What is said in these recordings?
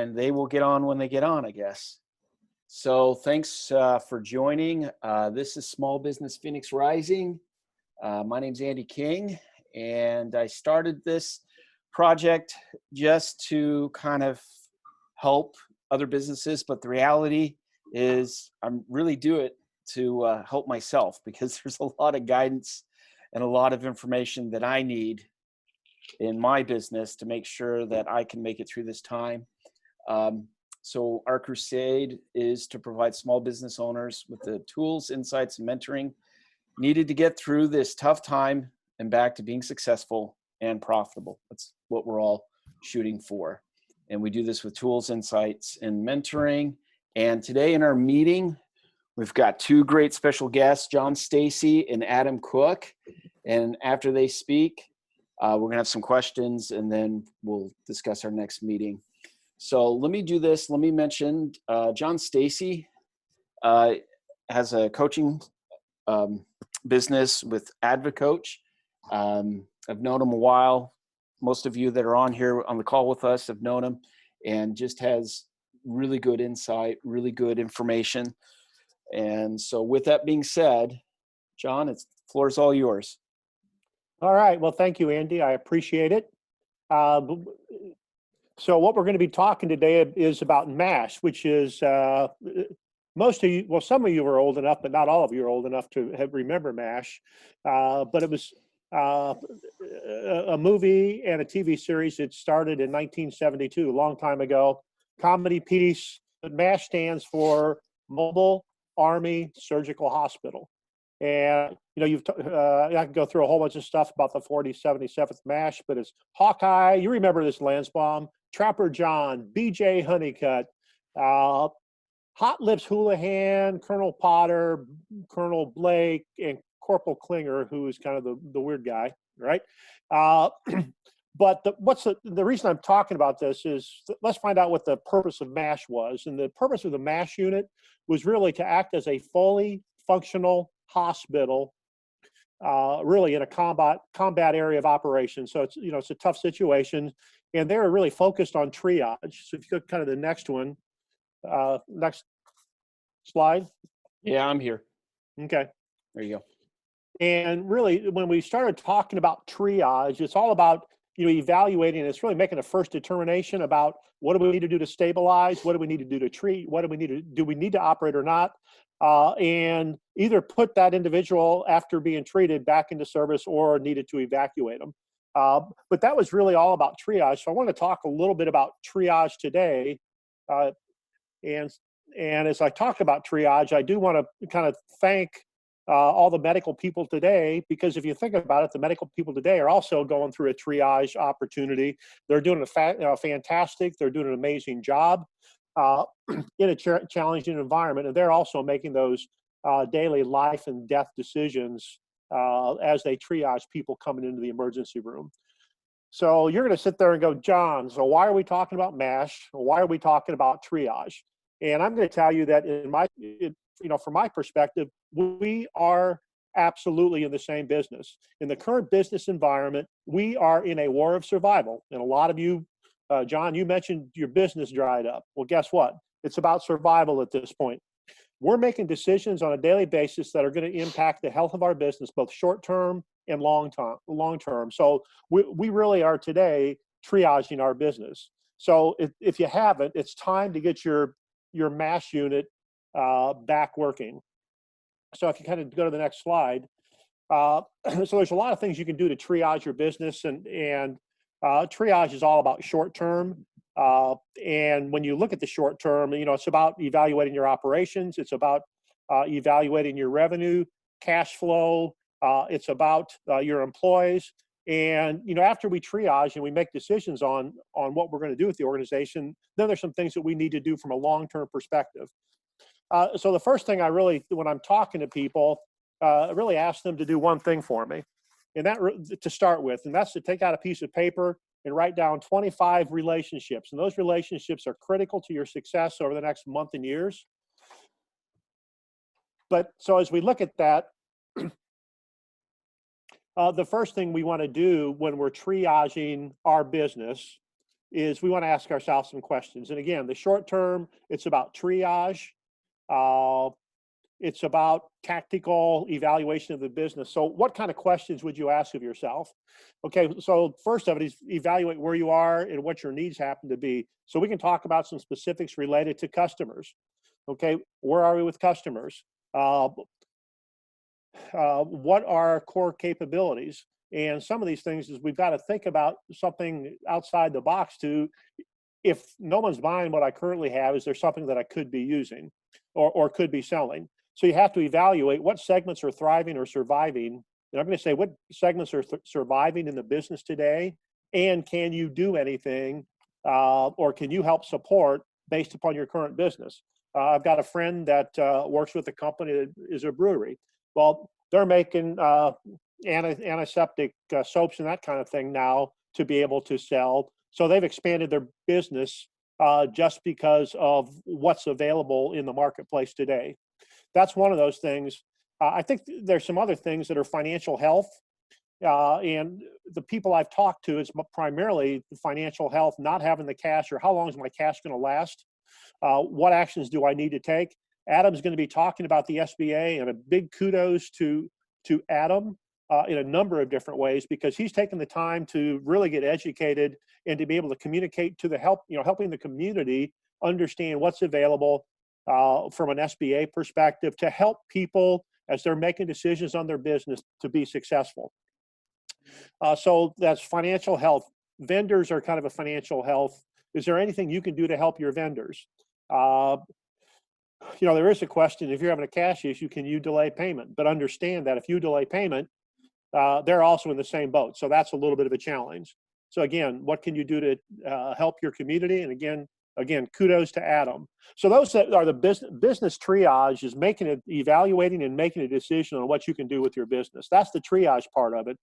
and they will get on when they get on, I guess. So thanks for joining. This is Small Business Phoenix Rising. My name's Andy King, and I started this project just to kind of help other businesses, but the reality is I'm really do it to help myself, because there's a lot of guidance and a lot of information that I need in my business to make sure that I can make it through this time. So our crusade is to provide small business owners with the tools, insights, and mentoring needed to get through this tough time and back to being successful and profitable. That's what we're all shooting for. And we do this with tools, insights, and mentoring. And today in our meeting, we've got two great special guests, John Stacy and Adam Cook. And after they speak, we're going to have some questions, and then we'll discuss our next meeting. So let me do this. Let me mention John Stacy has a coaching business with AdvoCoach. I've known him a while. Most of you that are on here on the call with us have known him, and just has really good insight, really good information. And so with that being said, John, the floor is all yours. All right. Well, thank you, Andy. I appreciate it. So what we're going to be talking today is about MASH, which is most of you, well, some of you are old enough, but not all of you are old enough to remember MASH. But it was a movie and a TV series. It started in 1972, a long time ago. Comedy piece. But MASH stands for Mobile Army Surgical Hospital. And, you know, I can go through a whole bunch of stuff about the 4077th MASH, but it's Hawkeye, you remember this, Lansbaum, Trapper John, BJ Honeycutt, Hot Lips Houlihan, Colonel Potter, Colonel Blake, and Corporal Klinger, who is kind of the weird guy, right? But the reason I'm talking about this is, let's find out what the purpose of MASH was. And the purpose of the MASH unit was really to act as a fully functional hospital, really in a combat area of operations. So it's a tough situation, and they're really focused on triage. So if you go kind of the next one, next slide. Yeah, I'm here. Okay. There you go. And really, when we started talking about triage, it's all about evaluating. It's really making a first determination about what do we need to do to stabilize, what do we need to do to treat, what do we need to operate or not, and either put that individual after being treated back into service or needed to evacuate them. But that was really all about triage. So I want to talk a little bit about triage today. And as I talk about triage, I do want to kind of thank all the medical people today, because if you think about it, the medical people today are also going through a triage opportunity. They're doing fantastic. They're doing an amazing job in a challenging environment, and they're also making those daily life and death decisions as they triage people coming into the emergency room. So you're going to sit there and go, John, so why are we talking about MASH? Why are we talking about triage? And I'm going to tell you that from my perspective, we are absolutely in the same business. In the current business environment, we are in a war of survival. And a lot of you, John, you mentioned your business dried up. Well, guess what? It's about survival at this point. We're making decisions on a daily basis that are going to impact the health of our business, both short-term and long-term. So we really are today triaging our business. So if you haven't, it's time to get your MASH unit back working. So if you kind of go to the next slide, so there's a lot of things you can do to triage your business, and triage is all about short term. And when you look at the short term, it's about evaluating your operations. It's about evaluating your revenue, cash flow. It's about your employees. And after we triage and we make decisions on what we're going to do with the organization, then there's some things that we need to do from a long-term perspective. So the first thing when I'm talking to people, I really ask them to do one thing for me, and that to start with, and that's to take out a piece of paper and write down 25 relationships. And those relationships are critical to your success over the next month and years. But so as we look at that, the first thing we want to do when we're triaging our business is we want to ask ourselves some questions. And again, the short term, it's about triage. Uh, it's about tactical evaluation of the business. So what kind of questions would you ask of yourself? Okay, so first of it is evaluate where you are and what your needs happen to be. So we can talk about some specifics related to customers. Okay, where are we with customers? What are our core capabilities? And some of these things is we've got to think about something outside the box to, if no one's buying what I currently have, is there something that I could be using or could be selling? So you have to evaluate what segments are thriving or surviving. And I'm going to say what segments are surviving in the business today, and can you do anything or can you help support based upon your current business? I've got a friend that works with a company that is a brewery. Well, they're making antiseptic soaps and that kind of thing now to be able to sell. So they've expanded their business just because of what's available in the marketplace today. That's one of those things. I think there's some other things that are financial health. And the people I've talked to, it's primarily the financial health, not having the cash, or how long is my cash going to last? What actions do I need to take? Adam's going to be talking about the SBA, and a big kudos to Adam in a number of different ways, because he's taken the time to really get educated and to be able to communicate to the helping the community understand what's available from an SBA perspective to help people as they're making decisions on their business to be successful. So that's financial health. Vendors are kind of a financial health. Is there anything you can do to help your vendors? There is a question, if you're having a cash issue, can you delay payment? But understand that if you delay payment, they're also in the same boat. So that's a little bit of a challenge. So again, what can you do to help your community? And again, kudos to Adam. So those that are the business triage is evaluating and making a decision on what you can do with your business. That's the triage part of it.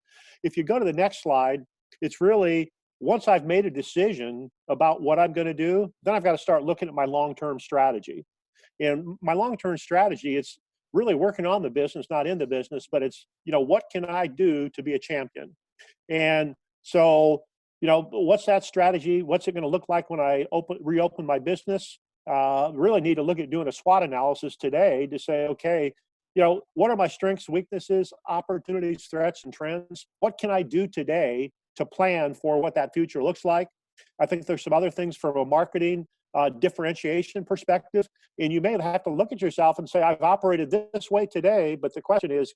If you go to the next slide, it's really, once I've made a decision about what I'm going to do, then I've got to start looking at my long-term strategy. And my long-term strategy, it's really working on the business, not in the business, but it's, what can I do to be a champion? And so, what's that strategy? What's it going to look like when I reopen my business? Really need to look at doing a SWOT analysis today to say, okay, what are my strengths, weaknesses, opportunities, threats, and trends? What can I do today to plan for what that future looks like? I think there's some other things from a marketing differentiation perspective, and you may have to look at yourself and say, I've operated this way today, but the question is,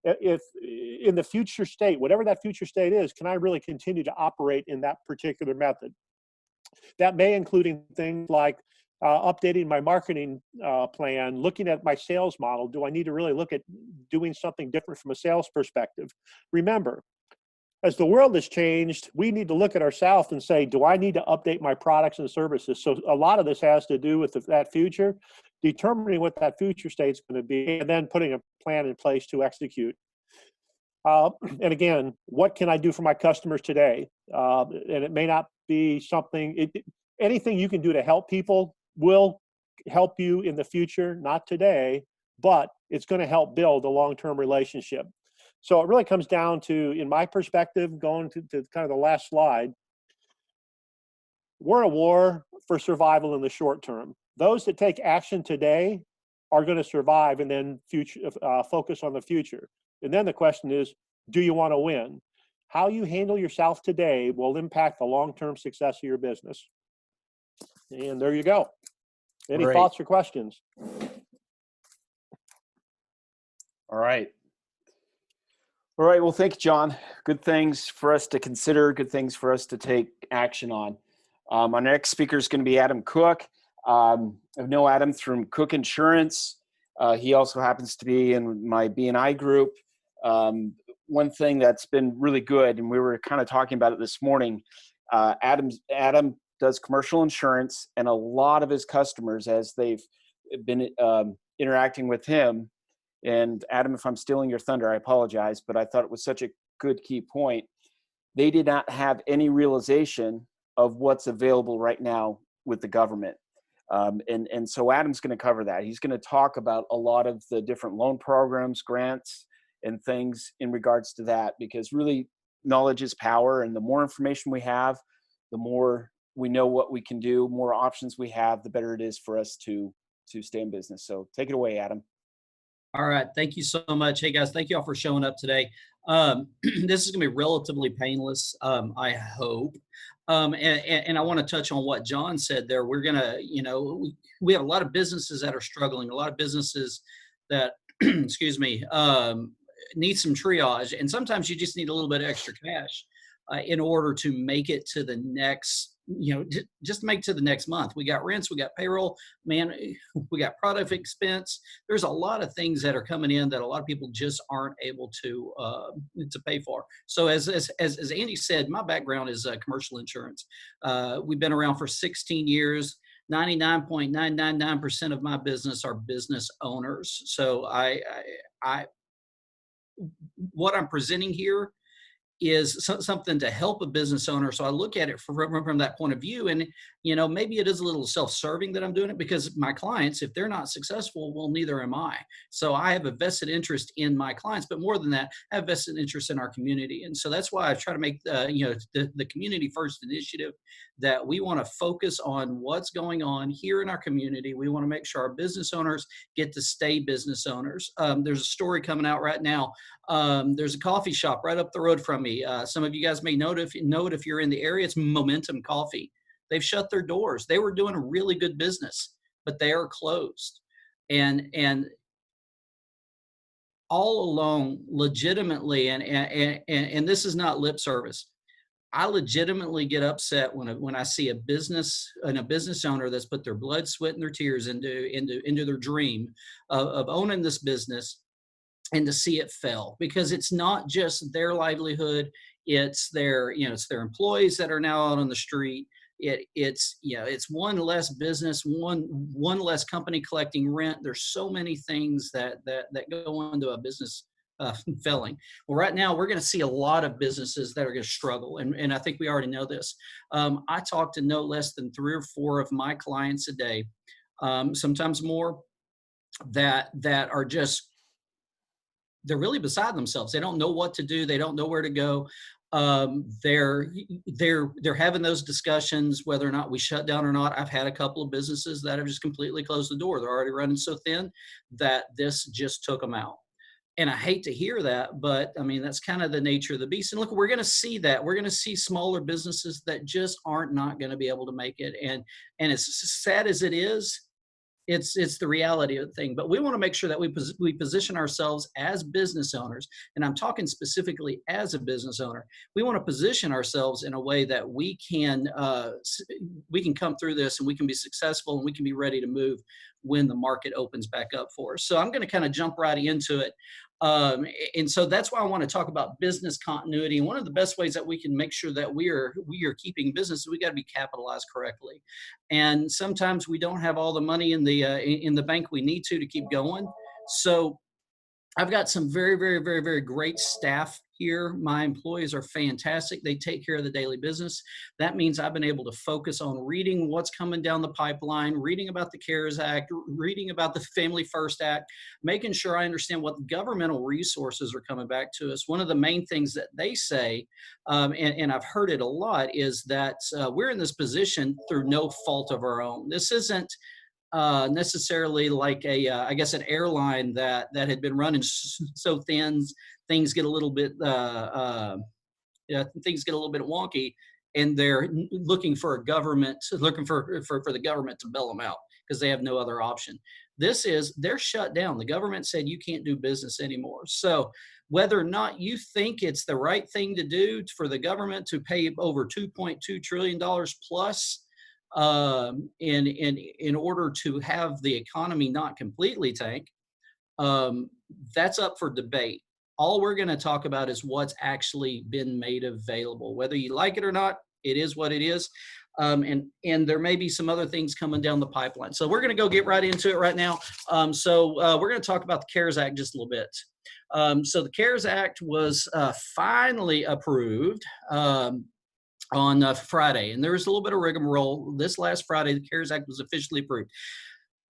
if in the future state, whatever that future state is, can I really continue to operate in that particular method? That may include things like updating my marketing plan, looking at my sales model. Do I need to really look at doing something different from a sales perspective? Remember, as the world has changed, we need to look at ourselves and say, do I need to update my products and services? So a lot of this has to do with that future, determining what that future state is going to be, and then putting a plan in place to execute. And again, what can I do for my customers today? And it may not be something, anything you can do to help people will help you in the future, not today, but it's going to help build a long-term relationship. So it really comes down to, in my perspective, going to kind of the last slide, we're in a war for survival in the short term. Those that take action today are going to survive and then focus on the future. And then the question is, do you want to win? How you handle yourself today will impact the long-term success of your business. And there you go. Any Great. thoughts or questions? All right. All right. Well, thank you, John. Good things for us to consider, good things for us to take action on. Our next speaker is going to be Adam Cook. I know Adam from Cook Insurance. He also happens to be in my B&I group. One thing that's been really good, and we were kind of talking about it this morning, Adam does commercial insurance, and a lot of his customers, as they've been interacting with him, and Adam, if I'm stealing your thunder, I apologize, but I thought it was such a good key point. They did not have any realization of what's available right now with the government. And so Adam's going to cover that. He's going to talk about a lot of the different loan programs, grants, and things in regards to that, because really knowledge is power, and the more information we have, the more we know what we can do, more options we have, the better it is for us to stay in business. So take it away, Adam. All right. Thank you so much. Hey, guys, thank you all for showing up today. This is going to be relatively painless, I hope. And I want to touch on what John said there. We're going to, we have a lot of businesses that are struggling, a lot of businesses that, excuse me, need some triage. And sometimes you just need a little bit of extra cash in order to make it to the next, just make to the next month. We got rents, we got payroll, man, we got product expense. There's a lot of things that are coming in that a lot of people just aren't able to pay for. So as Andy said, my background is commercial insurance. We've been around for 16 years. 99.999% of my business are business owners. So what I'm presenting here is something to help a business owner. So I look at it from that point of view. And, maybe it is a little self-serving that I'm doing it, because my clients, if they're not successful, well, neither am I. So I have a vested interest in my clients, but more than that, I have vested interest in our community. And so that's why I try to make the community first initiative, that we want to focus on what's going on here in our community. We want to make sure our business owners get to stay business owners. There's a story coming out right now. There's a coffee shop right up the road from me. Some of you guys may know it if you're in the area. It's Momentum Coffee. They've shut their doors. They were doing a really good business, but they are closed. And all along, legitimately, and this is not lip service, I legitimately get upset when I see a business owner that's put their blood, sweat, and their tears into their dream of owning this business, and to see it fail, because it's not just their livelihood, it's their employees that are now out on the street. It's one less business, one less company collecting rent. There's so many things that go into a business failing. Well, right now we're going to see a lot of businesses that are going to struggle, and I think we already know this. I talk to no less than 3 or 4 of my clients a day, sometimes more, that are just, they're really beside themselves. They don't know what to do. They don't know where to go. They're having those discussions whether or not we shut down or not. I've had a couple of businesses that have just completely closed the door. They're already running so thin that this just took them out. And I hate to hear that, but I mean, that's kind of the nature of the beast. And look, we're going to see that. We're going to see smaller businesses that just aren't not going to be able to make it. And as sad as it is, it's the reality of the thing. But we want to make sure that we position ourselves as business owners, and I'm talking specifically as a business owner. We want to position ourselves in a way that we can come through this, and we can be successful, and we can be ready to move when the market opens back up for us. So I'm going to kind of jump right into it. And so that's why I want to talk about business continuity. And one of the best ways that we can make sure that we are keeping business is we got to be capitalized correctly. And sometimes we don't have all the money in the bank we need to keep going. So I've got some very, very, very, very great staff here. My employees are fantastic. They take care of the daily business. That means I've been able to focus on reading what's coming down the pipeline, reading about the CARES Act, reading about the Family First Act, making sure I understand what governmental resources are coming back to us. One of the main things that they say, and I've heard it a lot, is that we're in this position through no fault of our own. This isn't necessarily like I guess an airline that had been running so thin, things get a little bit wonky, and they're looking for the government to bail them out because they have no other option. They're shut down. The government said you can't do business anymore. So whether or not you think it's the right thing to do for the government to pay over $2.2 trillion plus in order to have the economy not completely tank, that's up for debate. All we're going to talk about is what's actually been made available. Whether you like it or not, it is what it is. And there may be some other things coming down the pipeline. So we're going to go get right into it right now. So we're going to talk about the CARES Act just a little bit. So the CARES Act was finally approved on Friday, and there was a little bit of rigmarole. This last Friday, the CARES Act was officially approved.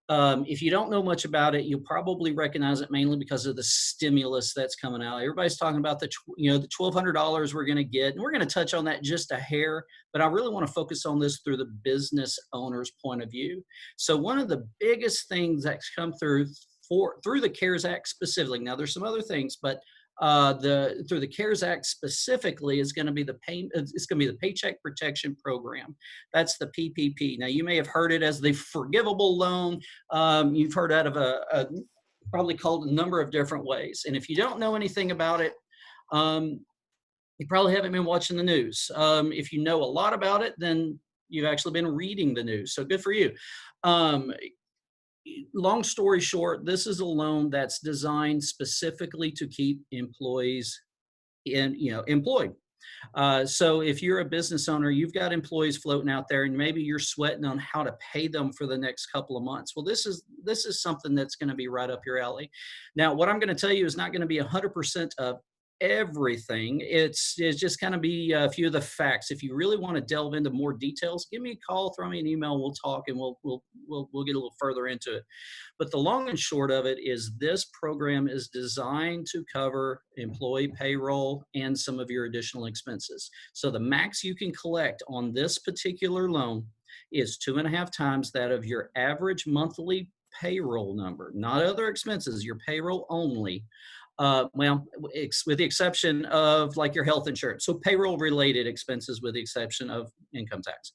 If you don't know much about it, you'll probably recognize it mainly because of the stimulus that's coming out. Everybody's talking about the $1,200 we're going to get, and we're going to touch on that just a hair. But I really want to focus on this through the business owner's point of view. So one of the biggest things that's come through the CARES Act specifically. Now there's some other things, but through the CARES Act specifically is going to be the Paycheck Protection Program. That's the PPP. Now you may have heard it as the forgivable loan. You've heard out of probably called a number of different ways. And if you don't know anything about it, you probably haven't been watching the news. If you know a lot about it, then you've actually been reading the news. So good for you. Long story short, this is a loan that's designed specifically to keep employees employed. So if you're a business owner, you've got employees floating out there and maybe you're sweating on how to pay them for the next couple of months. Well, this is something that's going to be right up your alley. Now, what I'm going to tell you is not going to be 100% of everything. It's just kind of be a few of the facts. If you really want to delve into more details, give me a call, throw me an email, we'll talk, and we'll get a little further into it. But the long and short of it is this program is designed to cover employee payroll and some of your additional expenses. So the max you can collect on this particular loan is 2.5 times that of your average monthly payroll number, not other expenses, your payroll only. With the exception of like your health insurance. So payroll related expenses with the exception of income tax.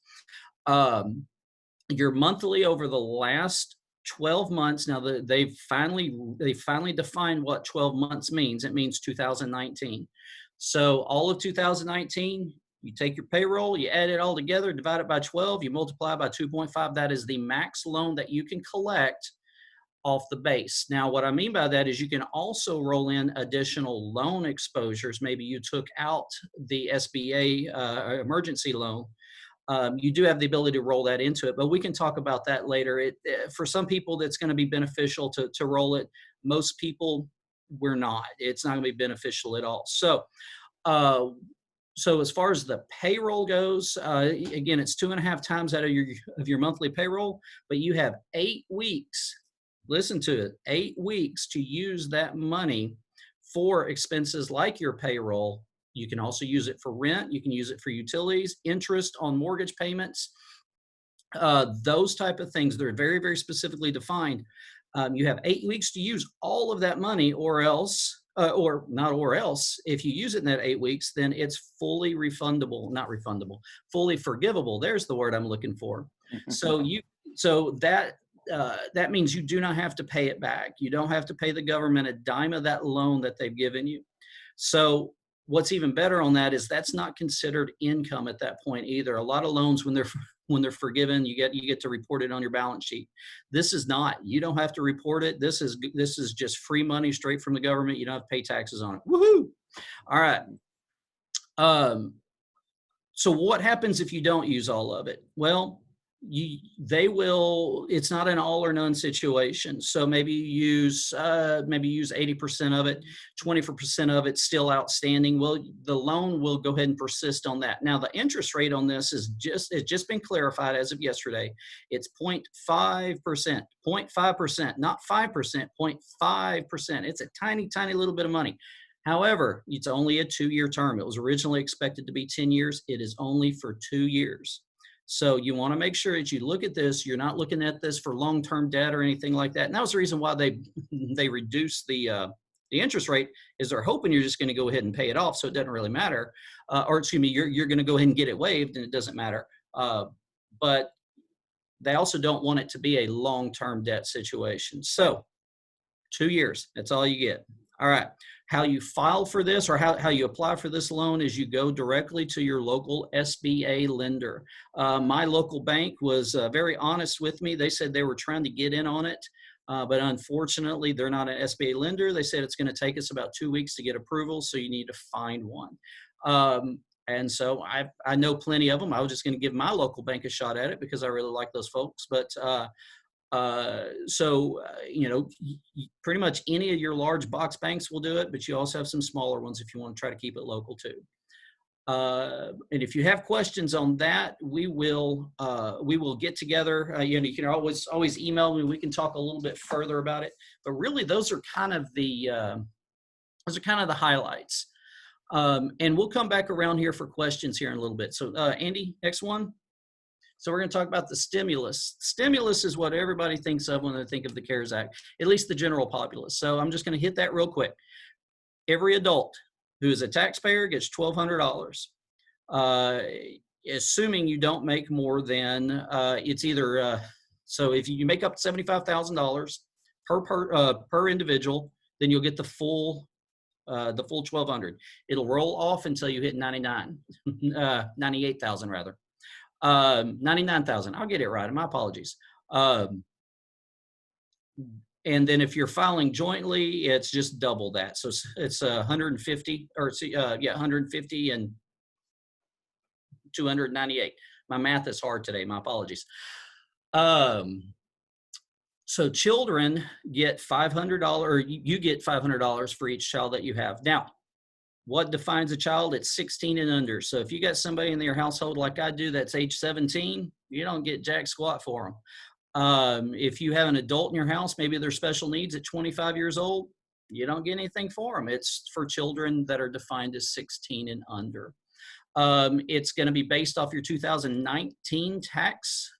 Your monthly over the last 12 months. Now they've finally defined what 12 months means. It means 2019. So all of 2019, you take your payroll, you add it all together, divide it by 12, you multiply by 2.5. That is the max loan that you can collect off the base. Now, what I mean by that is you can also roll in additional loan exposures. Maybe you took out the SBA emergency loan. You do have the ability to roll that into it, but we can talk about that later. For some people, that's going to be beneficial to roll it. Most people, we're not. It's not going to be beneficial at all. So as far as the payroll goes, again, it's 2.5 times out of your monthly payroll, but you have 8 weeks. Listen to it, 8 weeks to use that money for expenses like your payroll. You can also use it for rent. You can use it for utilities, interest on mortgage payments, those type of things. They're very, very specifically defined. You have 8 weeks to use all of that money or else, if you use it in that 8 weeks, then it's fully refundable, not refundable, fully forgivable. There's the word I'm looking for. That means you do not have to pay it back. You don't have to pay the government a dime of that loan that they've given you. So what's even better on that is that's not considered income at that point either. A lot of loans, when they're forgiven, you get to report it on your balance sheet. This is not. You don't have to report it. This is just free money straight from the government. You don't have to pay taxes on it. Woohoo! All right. So what happens if you don't use all of it? Well, it's not an all or none situation. So maybe you use 80% of it, 20% of it's still outstanding. Well, the loan will go ahead and persist on that. Now the interest rate on this it's just been clarified as of yesterday. It's 0.5%, not 5%, 0.5%. It's a tiny, tiny little bit of money. However, it's only a 2-year term. It was originally expected to be 10 years. It is only for 2 years. So you want to make sure that you look at this. You're not looking at this for long-term debt or anything like that. And that was the reason why they reduced the interest rate, is they're hoping you're just going to go ahead and pay it off, so it doesn't really matter. You're going to go ahead and get it waived, and it doesn't matter. But they also don't want it to be a long-term debt situation. So 2 years, that's all you get. All right. How you file for this, or how you apply for this loan, is you go directly to your local SBA lender. My local bank was very honest with me. They said they were trying to get in on it, but unfortunately, they're not an SBA lender. They said it's going to take us about 2 weeks to get approval, so you need to find one. And so I know plenty of them. I was just going to give my local bank a shot at it because I really like those folks. But pretty much any of your large box banks will do it, but you also have some smaller ones if you want to try to keep it local too. And if you have questions on that, we will get together. You can always email me. We can talk a little bit further about it. But really, those are kind of the highlights. And we'll come back around here for questions here in a little bit. So Andy, next one. So we're going to talk about the stimulus. Stimulus is what everybody thinks of when they think of the CARES Act, at least the general populace. So I'm just going to hit that real quick. Every adult who is a taxpayer gets $1,200, assuming you don't make more than it's either. So if you make up $75,000 per individual, then you'll get the full $1,200. It'll roll off until you hit 98,000 rather. 99,000. I'll get it right. My apologies. And then if you're filing jointly, it's just double that. So it's 150 or 150 and 298. My math is hard today. My apologies. So children get $500, or you get $500 for each child that you have. Now, what defines a child? It's 16 and under. So if you got somebody in your household like I do that's age 17, you don't get jack squat for them. If you have an adult in your house, maybe they're special needs at 25 years old, you don't get anything for them. It's for children that are defined as 16 and under. It's going to be based off your 2019 tax.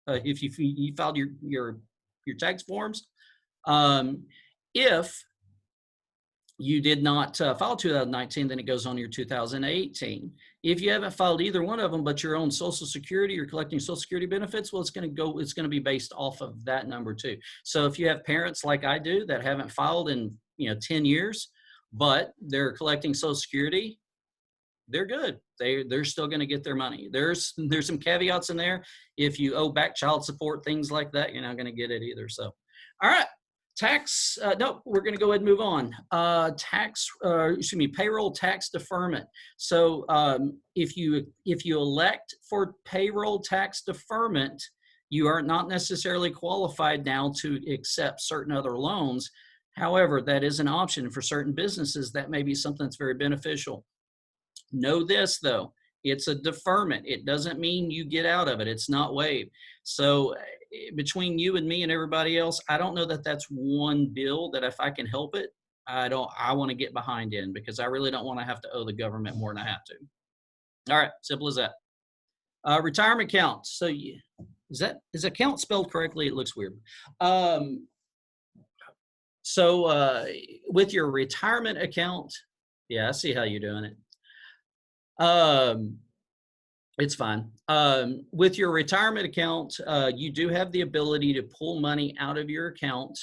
If you filed your tax forms. If you did not file 2019, then it goes on your 2018. If you haven't filed either one of them, but you're on Social Security, you're collecting Social Security benefits, well, it's going to be based off of that number too. So if you have parents like I do that haven't filed in 10 years, but they're collecting Social Security, they're good. They're still going to get their money. There's some caveats in there. If you owe back child support, things like that, you're not going to get it either. So, all right. Tax, no, we're going to go ahead and move on. Payroll tax deferment. So if you elect for payroll tax deferment, you are not necessarily qualified now to accept certain other loans. However, that is an option for certain businesses. That may be something that's very beneficial. Know this though, it's a deferment. It doesn't mean you get out of it. It's not waived. So between you and me and everybody else, I don't know that that's one bill that if I can help it, I want to get behind in, because I really don't want to have to owe the government more than I have to. All right, simple as that. Retirement account. So is account spelled correctly? It looks weird. With your retirement account, yeah, I see how you're doing it. It's fine. With your retirement account, you do have the ability to pull money out of your account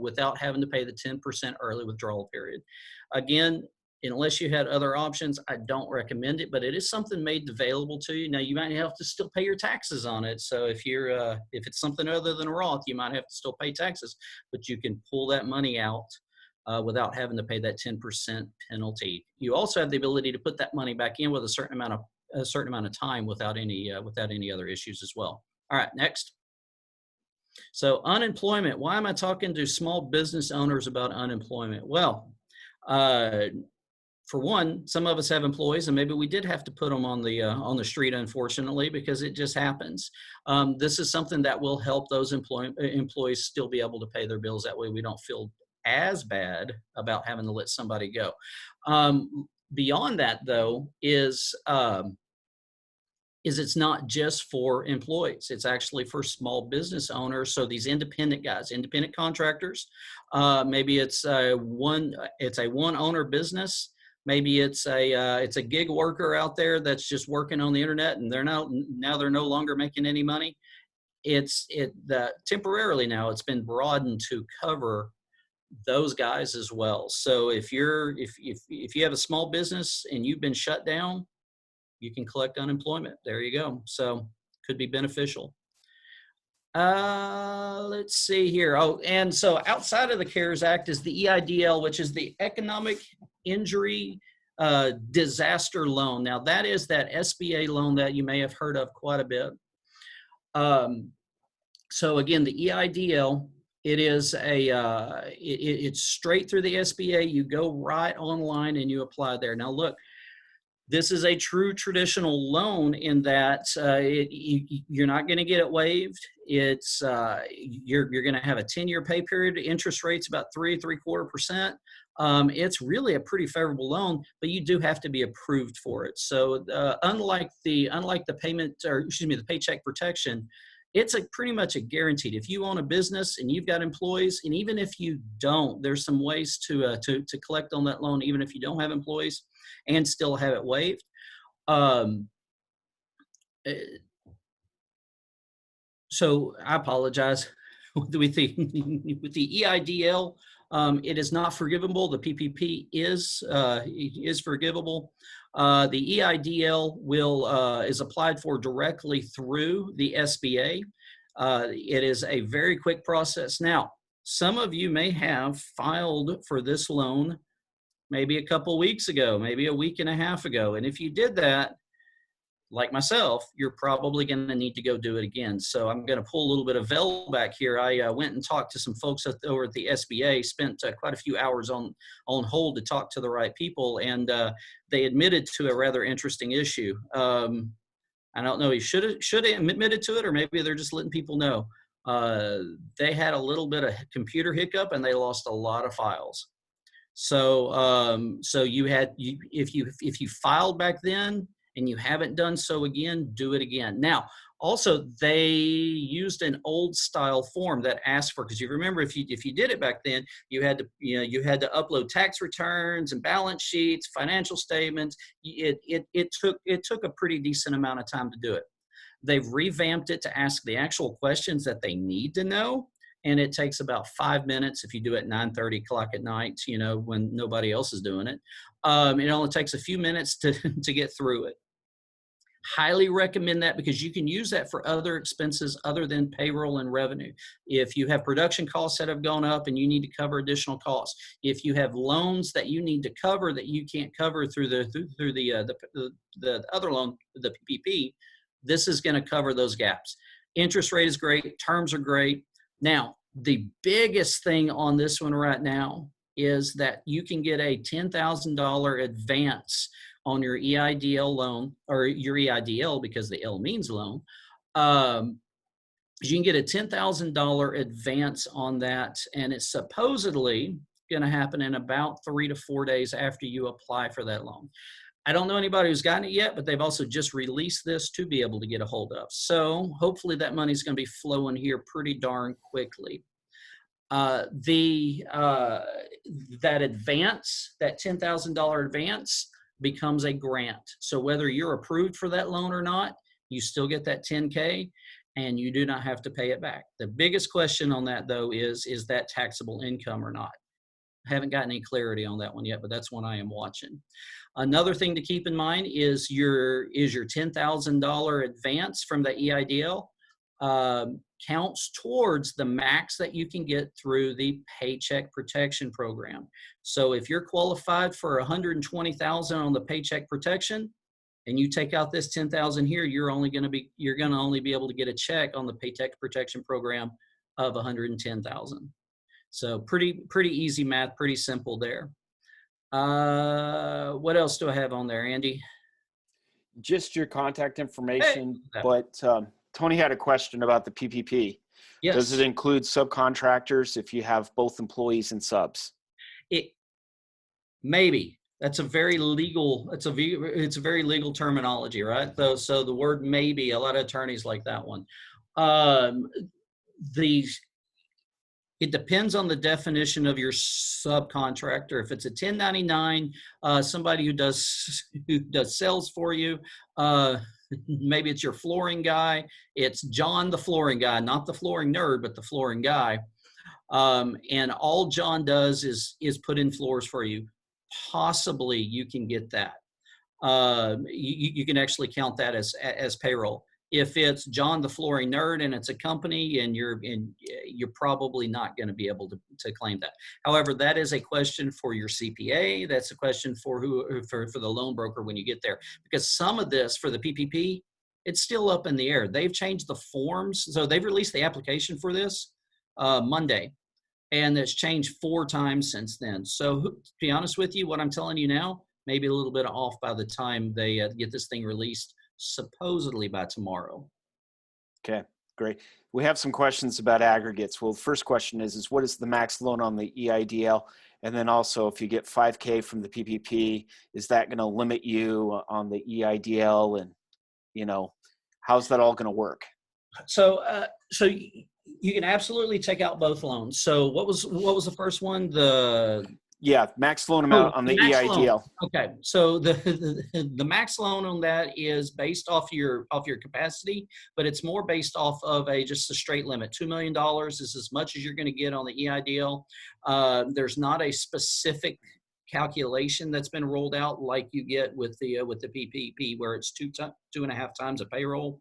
without having to pay the 10% early withdrawal period. Again, unless you had other options, I don't recommend it, but it is something made available to you. Now, you might have to still pay your taxes on it. So if it's something other than a Roth, you might have to still pay taxes, but you can pull that money out without having to pay that 10% penalty. You also have the ability to put that money back in with a certain amount of time without any other issues as well. All right, next. So unemployment. Why am I talking to small business owners about unemployment? Well, for one, some of us have employees, and maybe we did have to put them on the street, unfortunately, because it just happens. This is something that will help those employees still be able to pay their bills. That way, we don't feel as bad about having to let somebody go. Beyond that, though, is it's not just for employees. It's actually for small business owners. So these independent guys, independent contractors, maybe it's a one owner business. Maybe it's a gig worker out there that's just working on the internet, and they're no longer making any money. Temporarily now it's been broadened to cover those guys as well. So if you have a small business and you've been shut down, you can collect unemployment. There you go. So could be beneficial. Let's see here. Oh, and so outside of the CARES Act is the EIDL, which is the Economic Injury Disaster Loan. Now that is that SBA loan that you may have heard of quite a bit. So again, the EIDL, it is it's straight through the SBA. You go right online and you apply there. Now look, This is a true traditional loan in that you're not going to get it waived. It's you're going to have a 10-year pay period. Interest rates about 3.75%. It's really a pretty favorable loan, but you do have to be approved for it. So unlike the payment, or excuse me, the Paycheck protection, it's pretty much a guaranteed. If you own a business and you've got employees, and even if you don't, there's some ways to collect on that loan, even if you don't have employees, and still have it waived. So I apologize with the EIDL. It is not forgivable. The PPP is forgivable. The EIDL is applied for directly through the SBA. It is a very quick process. Now, some of you may have filed for this loan maybe a couple weeks ago, maybe a week and a half ago. And if you did that, like myself, you're probably going to need to go do it again. So I'm going to pull a little bit of veil back here. I went and talked to some folks over at the SBA, spent quite a few hours on hold to talk to the right people, and they admitted to a rather interesting issue. I don't know, he should have admitted to it, or maybe they're just letting people know. They had a little bit of computer hiccup and they lost a lot of files. So if you filed back then and you haven't done so again, do it again. Now, also they used an old style form that asked for, because you remember if you did it back then, you had to upload tax returns and balance sheets, financial statements. It took a pretty decent amount of time to do it. They've revamped it to ask the actual questions that they need to know. And it takes about 5 minutes if you do it at 9:30 at night, when nobody else is doing it. It only takes a few minutes to get through it. Highly recommend that, because you can use that for other expenses other than payroll and revenue. If you have production costs that have gone up and you need to cover additional costs, if you have loans that you need to cover that you can't cover through the other loan, the PPP, this is going to cover those gaps. Interest rate is great. Terms are great. Now, the biggest thing on this one right now is that you can get a $10,000 advance on your EIDL loan, or your EIDL, because the L means loan. You can get a $10,000 advance on that, and it's supposedly going to happen in about 3 to 4 days after you apply for that loan. I don't know anybody who's gotten it yet, but they've also just released this to be able to get a hold of. So hopefully that money's going to be flowing here pretty darn quickly. That advance, that $10,000 advance, becomes a grant. So whether you're approved for that loan or not, you still get that $10K and you do not have to pay it back. The biggest question on that, though, is that taxable income or not? I haven't gotten any clarity on that one yet, but that's one I am watching. Another thing to keep in mind is your $10,000 advance from the EIDL counts towards the max that you can get through the Paycheck Protection Program. So if you're qualified for $120,000 on the Paycheck Protection, and you take out this $10,000 here, you're only going to be able to get a check on the Paycheck Protection Program of $110,000. So pretty easy math, pretty simple there. What else do I have on there, Andy? Just your contact information, Hey. but Tony had a question about the PPP. Yes. Does it include subcontractors if you have both employees and subs? Maybe. That's a very legal, it's a very legal terminology, right? So the word maybe, a lot of attorneys like that one. It depends on the definition of your subcontractor. If it's a 1099, somebody who does sales for you, maybe it's your flooring guy. It's John the flooring guy, not the flooring nerd, but the flooring guy. And all John does is put in floors for you. Possibly you can get that. You can actually count that as payroll. If it's John the flooring nerd and it's a company, and you're probably not going to be able to claim that. However, that is a question for your CPA. That's a question for the loan broker when you get there, because some of this for the PPP, it's still up in the air. They've changed the forms, so they've released the application for this Monday, and it's changed 4 times since then. So to be honest with you, what I'm telling you now, maybe a little bit off by the time they get this thing released, supposedly by tomorrow. Okay, great. We have some questions about aggregates. Well, the first question is what is the max loan on the EIDL? And then also, if you get 5K from the PPP, is that going to limit you on the EIDL? And, you know, how's that all going to work? So, you can absolutely take out both loans. So what was the first one? Yeah, max loan amount on the EIDL. Loan. Okay, so the max loan on that is based off your capacity, but it's more based off of just a straight limit. $2 million is as much as you're going to get on the EIDL. There's not a specific calculation that's been rolled out like you get with the PPP, where it's 2.5 times a payroll.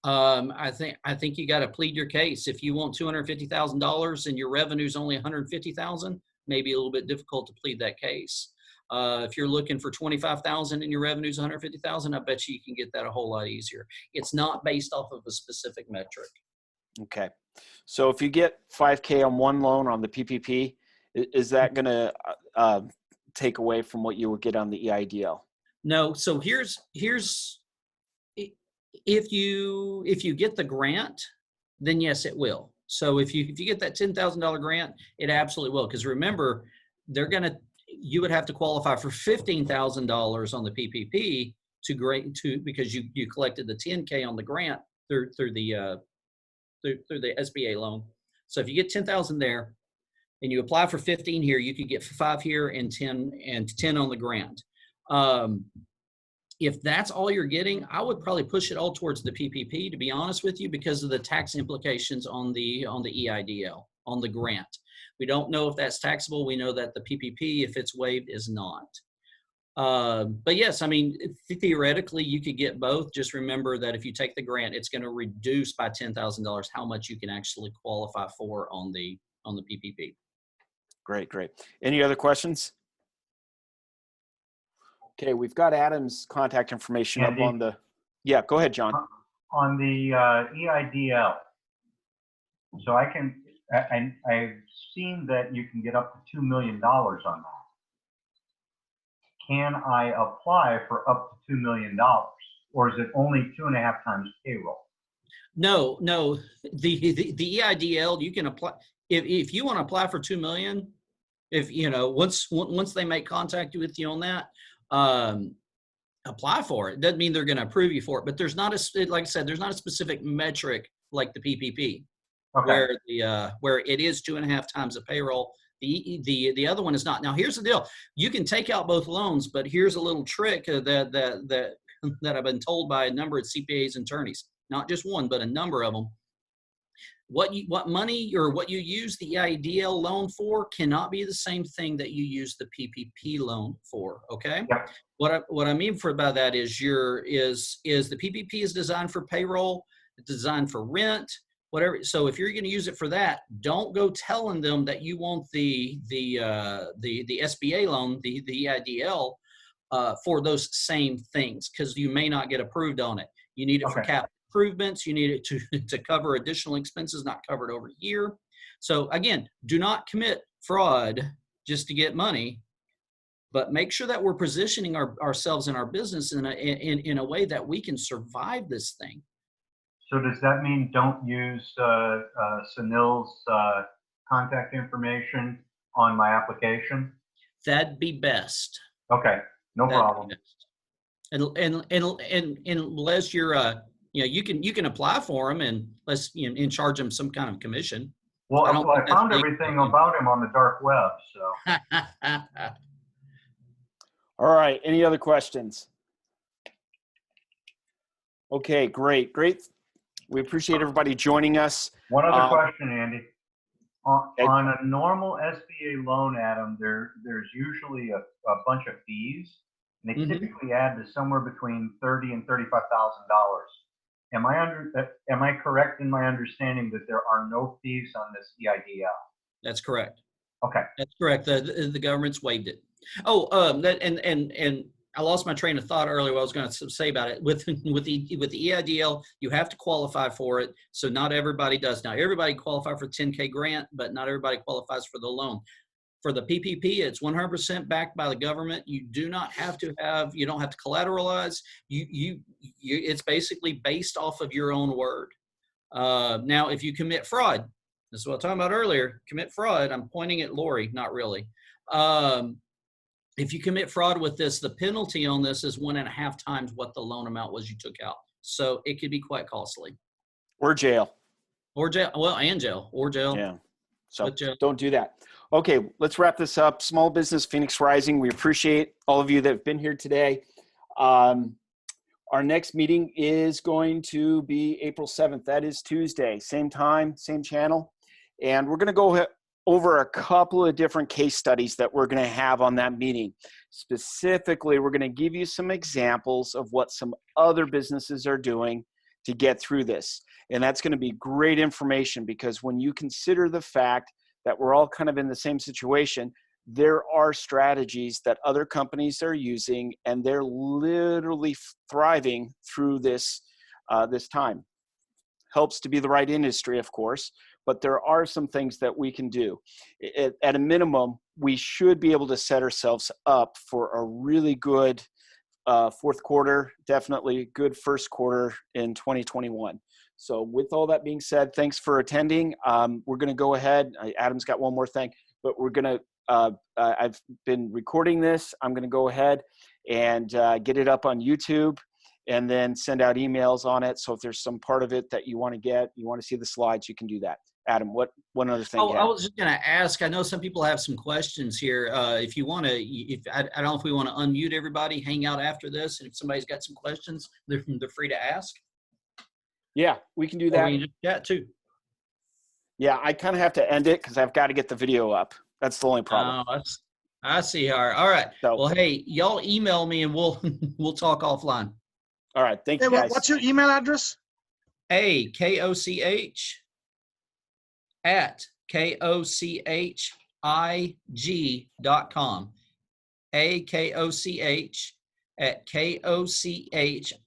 I think you got to plead your case. If you want $250,000 and your revenue's only $150,000, maybe a little bit difficult to plead that case. If you're looking for $25,000 and your revenue's $150,000, I bet you can get that a whole lot easier. It's not based off of a specific metric. Okay. So if you get 5K on one loan on the PPP, is that going to take away from what you would get on the EIDL? No. So here's if you get the grant, then yes, it will. So if you get that $10,000 grant, it absolutely will. Because remember, you would have to qualify for $15,000 on the PPP because you collected the 10K on the grant through the SBA loan. So if you get 10,000 there, and you apply for 15 here, you could get 5 here and 10 on the grant. If that's all you're getting, I would probably push it all towards the PPP, to be honest with you, because of the tax implications on the EIDL, on the grant. We don't know if that's taxable. We know that the PPP, if it's waived, is not. But yes, I mean, theoretically, you could get both. Just remember that if you take the grant, it's going to reduce by $10,000 how much you can actually qualify for on the PPP. Great. Any other questions? Okay, we've got Adam's contact information up on the. Yeah, go ahead, John. On the EIDL, so I've seen that you can get up to $2 million on that. Can I apply for up to $2 million, or is it only 2.5 times payroll? No. The EIDL, you can apply if you want to apply for $2 million. If once they make contact with you on that. Apply for it. Doesn't mean they're going to approve you for it, but there's not like I said, there's not a specific metric like the PPP, okay, where it is 2.5 times the payroll. The other one is not. Now here's the deal: you can take out both loans, but here's a little trick that I've been told by a number of CPAs and attorneys, not just one, but a number of them. What money or what you use the EIDL loan for cannot be the same thing that you use the PPP loan for. Okay. Yeah. What I mean by that is the PPP is designed for payroll, it's designed for rent, whatever. So if you're going to use it for that, don't go telling them that you want the SBA loan, the EIDL, for those same things, because you may not get approved on it. You need it for capital improvements. You need it to cover additional expenses not covered over here. So again, do not commit fraud just to get money, but make sure that we're positioning ourselves in our business in a way that we can survive this thing. So does that mean don't use Sunil's contact information on my application? That'd be best. Okay, no problem. And unless you're you can apply for them and and charge them some kind of commission. Well, I found everything about him on the dark web. So. All right. Any other questions? Okay, great. We appreciate everybody joining us. One other question, Andy. On a normal SBA loan, Adam, there's usually a bunch of fees. And they typically add to somewhere between $30,000 and $35,000. Am I correct in my understanding that there are no fees on this EIDL? That's correct. Okay. That's correct. The government's waived it. Oh, and I lost my train of thought earlier. What I was going to say about it with the EIDL, you have to qualify for it. So not everybody does. Now everybody qualifies for 10K grant, but not everybody qualifies for the loan. For the PPP, it's 100% backed by the government. You do not have to have, you don't have to collateralize. It's basically based off of your own word. Now, if you commit fraud, this is what I was talking about earlier, commit fraud. I'm pointing at Lori, not really. If you commit fraud with this, the penalty on this is 1.5 times what the loan amount was you took out. So it could be quite costly. Or jail. Or jail. Well, and jail. Or jail. Yeah. So Jail. don't do that. Okay, let's wrap this up. Small Business Phoenix Rising. We appreciate all of you that have been here today. Our next meeting is going to be April 7th. That is Tuesday. Same time, same channel. And we're going to go over a couple of different case studies that we're going to have on that meeting. Specifically, we're going to give you some examples of what some other businesses are doing to get through this. And that's going to be great information, because when you consider the fact that we're all kind of in the same situation, there are strategies that other companies are using, and they're literally thriving through this time. Helps to be the right industry, of course, but there are some things that we can do. At a minimum, we should be able to set ourselves up for a really good fourth quarter, definitely good first quarter in 2021. So with all that being said, thanks for attending. We're going to go ahead. Adam's got one more thing, but we're going to, I've been recording this. I'm going to go ahead and get it up on YouTube, and then send out emails on it. So if there's some part of it that you want to see the slides, you can do that. Adam, one other thing? Oh, I was just going to ask, I know some people have some questions here. If you want to, I don't know if we want to unmute everybody, hang out after this, and if somebody's got some questions, they're free to ask. Yeah, we can do that. Or we can just chat too. Yeah, I kind of have to end it because I've got to get the video up. That's the only problem. I see how. All right. So, well, hey, y'all email me and we'll talk offline. All right. Thank you, guys. What's your email address? KOCH@KOCHIG.com. AKOCH@KOCH,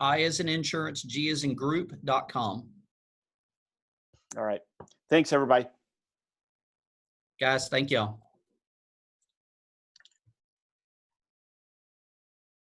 I as in insurance, G as in group.com. All right. Thanks, everybody. Guys, thank y'all.